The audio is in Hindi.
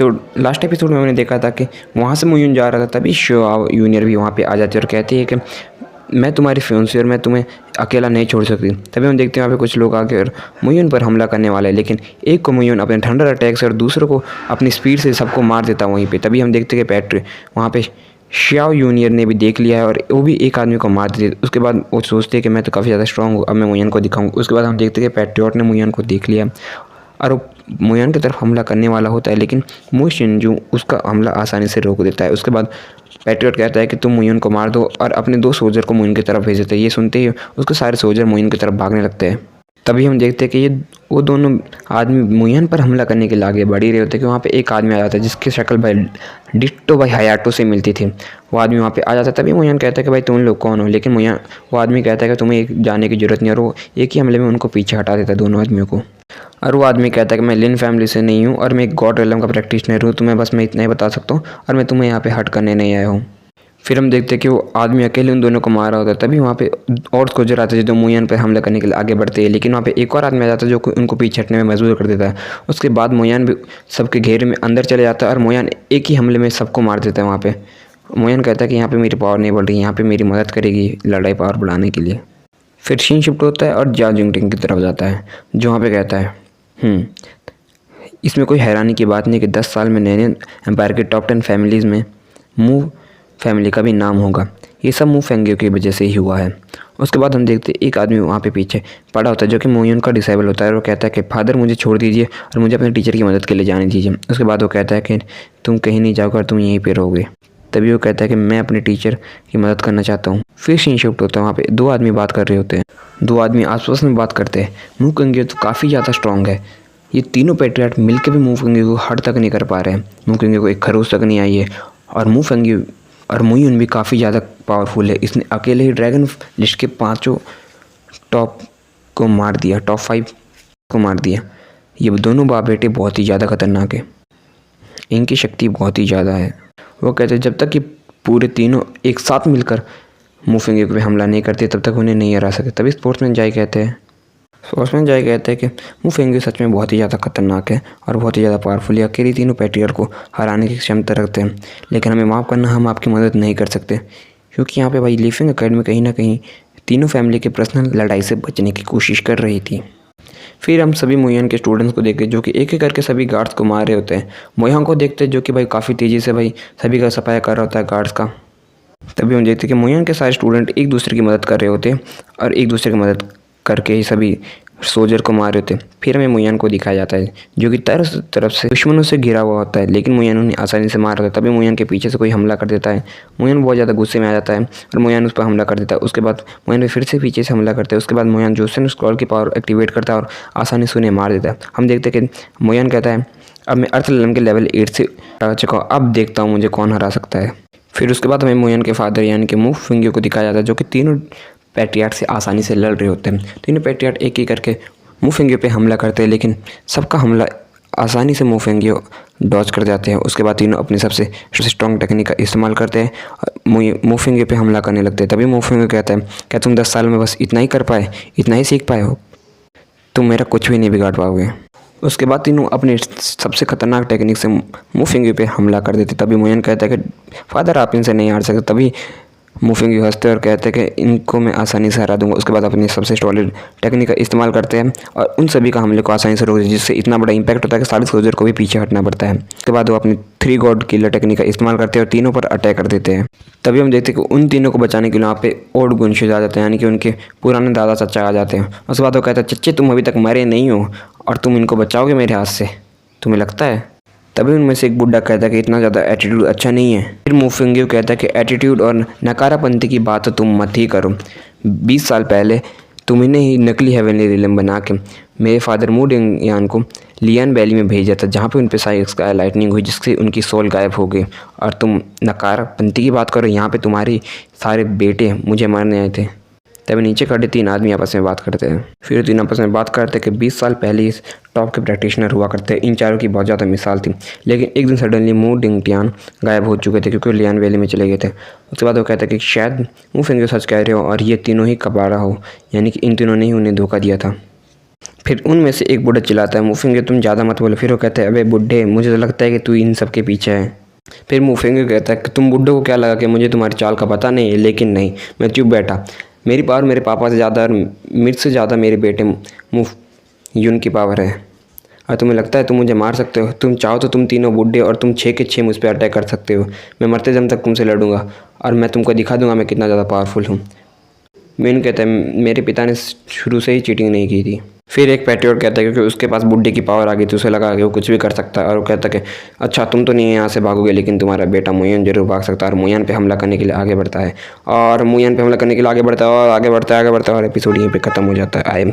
लास्ट एपिसोड में मैंने देखा था कि वहाँ से मुयून जा रहा था, तभी शियाओ यूनियर भी वहाँ पे आ जाती है और कहती है कि मैं तुम्हारी फियांसी और मैं तुम्हें अकेला नहीं छोड़ सकती। तभी हम देखते हैं वहाँ पे कुछ लोग आके और मुयून पर हमला करने वाले हैं, लेकिन एक को मुयून अपने थंडर अटैक से और दूसरे को अपनी स्पीड से सबको मार देता है वहीं पे। तभी हम देखते हैं कि पैट्री वहाँ पे शियाओ यूनियर ने भी देख लिया है और वो भी एक आदमी को मार देते। उसके बाद वो सोचते हैं कि मैं तो काफ़ी ज़्यादा स्ट्रॉन्ग हूँ, अब मैं मुयून को दिखाऊंगा। उसके बाद हम देखते हैं कि पैट्रियट ने मुयून को देख लिया और वो मुयून की तरफ हमला करने वाला होता है, लेकिन मु शिनजू उसका हमला आसानी से रोक देता है। उसके बाद पैट्रियट कहता है कि तुम मुयून को मार दो और अपने 2 सोल्जर को मुयून की तरफ भेज देते हैं। ये सुनते ही उसके सारे सोल्जर मुयून की तरफ भागने लगते हैं। तभी हम देखते हैं कि वो दोनों आदमी मुयून पर हमला करने के लिए आगे बढ़ ही रहे होते हैं कि वहाँ पे एक आदमी आ जाता है जिसकी शक्ल भाई डिट्टो भाई हायाटो से मिलती थी। वो आदमी वहाँ पे आ जाता है। तभी मुयून कहता है कि भाई तुम लोग कौन हो, लेकिन वो आदमी कहता है कि तुम्हें एक जाने की जरूरत नहीं, और वो एक ही हमले में उनको पीछे हटा देता है दोनों आदमियों को। और वो आदमी कहता है कि मैं लिन फैमिली से नहीं हूँ और मैं एक गॉड रेलम का प्रैक्टिशनर हूँ, तुम्हें बस मैं इतना ही बता सकता हूँ और मैं तुम्हें यहाँ पे हट करने नहीं आया हूँ। फिर हम देखते हैं कि वो आदमी अकेले उन दोनों को मार रहा होता है। तभी वहाँ पे और सोल्जर आते हैं जो मुयून पर हमला करने के लिए आगे बढ़ते हैं, लेकिन वहाँ पे एक और आदमी आ जाता है जो उनको पीछे हटने में मजबूर कर देता है। उसके बाद मुयून भी सबके घेरे में अंदर चले जाता है और मुयून एक ही हमले में सबको मार देता है। वहाँ पे मुयून कहता है कि यहाँ पे मेरी पावर नहीं बढ़ रही, यहाँ पे मेरी मदद करेगी लड़ाई पावर बढ़ाने के लिए। फिर शीन शिफ्ट होता है और जा जिंगटिंग की तरफ जाता है, जो वहाँ पे कहता है इसमें कोई हैरानी की बात नहीं कि 10 साल में नैने एम्पायर के टॉप 10 फैमिलीज़ में मू फैमिली का भी नाम होगा। ये सब मू फेंगियो की वजह से ही हुआ है। उसके बाद हम देखते हैं एक आदमी वहाँ पे पीछे पड़ा होता है जो कि मुयून का डिसेबल होता है और वो कहता है कि फादर मुझे छोड़ दीजिए और मुझे अपने टीचर की मदद के लिए जाने दीजिए। उसके बाद वो कहता है कि तुम कहीं नहीं जाओगे और तुम यहीं पे रहोगे। तभी वो कहता है कि मैं अपने टीचर की मदद करना चाहता हूँ। फिर सीन शिफ्ट होता है, वहाँ पे 2 आदमी बात कर रहे होते हैं। 2 आदमी आपस में बात करते हैं। मू फेंगियो तो काफ़ी ज़्यादा स्ट्रॉन्ग है, ये तीनों पैट्रियट मिलकर भी मू फेंगियो को हट तक नहीं कर पा रहे हैं। मू फेंगियो को एक खरोच तक नहीं आई है और मू फेंगियो और मुयून भी काफ़ी ज़्यादा पावरफुल है। इसने अकेले ही ड्रैगन लिस्ट के 5 टॉप को मार दिया, टॉप 5 को मार दिया। ये दोनों बाप बेटे बहुत ही ज़्यादा खतरनाक है, इनकी शक्ति बहुत ही ज़्यादा है। वो कहते हैं जब तक कि पूरे तीनों एक साथ मिलकर मू फेंगियो पे हमला नहीं करते तब तक उन्हें नहीं हरा सकते। तभी स्पोर्ट्समैन जाई कहते हैं कि मू फेंगियो सच में बहुत ही ज़्यादा खतरनाक है और बहुत ही ज़्यादा पावरफुल है। अकेले तीनों पैट्रियट को हराने की क्षमता रखते हैं, लेकिन हमें माफ़ करना, हम आपकी मदद नहीं कर सकते, क्योंकि यहाँ पे भाई लीफिंग अकेडमी कहीं ना कहीं तीनों फैमिली के पर्सनल लड़ाई से बचने की कोशिश कर रही थी। फिर हम सभी मुयून के स्टूडेंट्स को देखते जो कि एक एक करके सभी गार्ड्स को मार रहे होते हैं। मुयून को देखते जो कि भाई काफ़ी तेज़ी से भाई सभी का सफाया कर रहा होता है गार्ड्स का। तभी हम देखते कि मुयून के सारे स्टूडेंट एक दूसरे की मदद कर रहे होते हैं और एक दूसरे की मदद करके ही सभी सोल्जर को मार रहे थे। फिर हमें मुयून को दिखाया जाता है जो कि तरफ से दुश्मनों से घिरा हुआ होता है, लेकिन मुयून उन्हें आसानी से मार रहा है। तभी मुयून के पीछे से कोई हमला कर देता है। मुयून बहुत ज़्यादा गुस्से में आ जाता है और मुयून उस पर हमला कर देता है। उसके बाद मुयून फिर से पीछे से हमला करता है। उसके बाद मुयून जोसेन स्क्रॉल की पावर एक्टिवेट करता है और आसानी से उन्हें मार देता है। हम देखते हैं कि मुयून कहता है अब मैं अर्थ लेवल के लेवल 8 से आ चुका हूँ, अब देखता हूँ मुझे कौन हरा सकता है। फिर उसके बाद हमें मुयून के फादर यानी कि मू फेंगियो को दिखाया जाता है जो कि तीनों पैट्रियट से आसानी से लड़ रहे होते हैं। तीनों पैट्रियट एक एक करके मू फेंगियो पे हमला करते हैं, लेकिन सबका हमला आसानी से मू फेंगियो डॉज कर जाते हैं। उसके बाद तीनों अपनी सबसे स्ट्रॉन्ग टेक्निक का इस्तेमाल करते हैं और मू फेंगियो पे हमला करने लगते हैं। तभी मू फेंगियो कहता है क्या तुम 10 साल में बस इतना ही कर पाए, इतना ही सीख पाए हो, तुम मेरा कुछ भी नहीं बिगाड़ पाओगे। उसके बाद तीनों अपनी सबसे खतरनाक टेक्निक से मू फेंगियो पे हमला कर देते। तभी मुयून कहता है कि फादर आप इनसे नहीं हार सकते। तभी मू फेंगियो हंसते और कहते हैं कि इनको मैं आसानी से हरा दूंगा। उसके बाद अपनी सबसे सॉलिड टेक्निक का इस्तेमाल करते हैं और उन सभी का हमले को आसानी से रोक देते हैं, जिससे इतना बड़ा इंपैक्ट होता है कि सारे सोल्जर को भी पीछे हटना पड़ता है। उसके बाद वो अपनी 3 गॉड किलर टेक्निक का इस्तेमाल करते हैं और तीनों पर अटैक कर देते हैं। तभी हम देखते हैं कि उन तीनों को बचाने के लिए वहाँ पे ओल्ड गुनशेज आ जाते हैं, यानी कि उनके पुराने दादा चाचा आ जाते हैं। उसके बाद वो कहता है चच्चे तुम अभी तक मरे नहीं हो और तुम इनको बचाओगे मेरे हाथ से, तुम्हें लगता है? तभी उनमें से एक बुड्ढा कहता है कि इतना ज़्यादा एटीट्यूड अच्छा नहीं है। फिर मू फेंगियो कहता है कि एटीट्यूड और नकारापंथी की बात तो तुम मत ही करो। 20 साल पहले तुमने ही नकली हेवनली रिलम बना के मेरे फादर मू डिंगयान को लियान वैली में भेजा था, जहाँ पे उन पे स्काई लाइटनिंग हुई जिससे उनकी सोल गायब हो गई, और तुम नकारापंथी की बात करो, यहाँ पे तुम्हारे सारे बेटे मुझे मारने आए थे। तभी नीचे खड़े 3 आदमी आपस में बात करते हैं। फिर 3 आपस में बात करते हैं कि 20 साल पहले इस टॉप के प्रैक्टिशनर हुआ करते हैं। इन चारों की बहुत ज़्यादा मिसाल थी, लेकिन एक दिन सडनली मू डिंगटियान गायब हो चुके थे क्योंकि लियान वैली में चले गए थे। उसके बाद वो कहता है कि शायद मू फेंगियो सच कह रहे हो और ये तीनों ही कबाड़ा हो, यानी कि इन तीनों ने ही उन्हें धोखा दिया था। फिर उनमें से एक बूढ़ा चिल्लाता है, मुफिंगे तुम ज़्यादा मत बोलो। फिर वो कहते हैं, अबे बुड्ढे, मुझे तो लगता है कि तू इन सब के पीछे है। फिर मुफिंगे कहता है कि तुम बुड्ढों को क्या लगा कि मुझे तुम्हारी चाल का पता नहीं है, लेकिन नहीं, मैं चुप बैठा। मेरी पावर मेरे पापा से ज़्यादा और मुझसे ज़्यादा मेरे बेटे मुफ यून की पावर है। और तुम्हें लगता है तुम मुझे मार सकते हो? तुम चाहो तो तुम तीनों बुड्ढे और तुम 6 के 6 मुझ पर अटैक कर सकते हो। मैं मरते दम तक तुमसे लड़ूंगा और मैं तुमको दिखा दूंगा मैं कितना ज़्यादा पावरफुल हूँ। मीन कहता है, मेरे पिता ने शुरू से ही चीटिंग नहीं की थी। फिर एक पैट्रियट कहता है, क्योंकि उसके पास बुड्ढे की पावर आ गई थी, उसे लगा कि वो कुछ भी कर सकता है। और वो कहता है कि अच्छा तुम तो नहीं यहाँ से भागोगे, लेकिन तुम्हारा बेटा मुयन जरूर भाग सकता है। और मुयन पे हमला करने के लिए आगे बढ़ता है और मुयन पे हमला करने के लिए आगे बढ़ता है और आगे बढ़ता है और एपिसोड यहीं पे ख़त्म हो जाता है। I am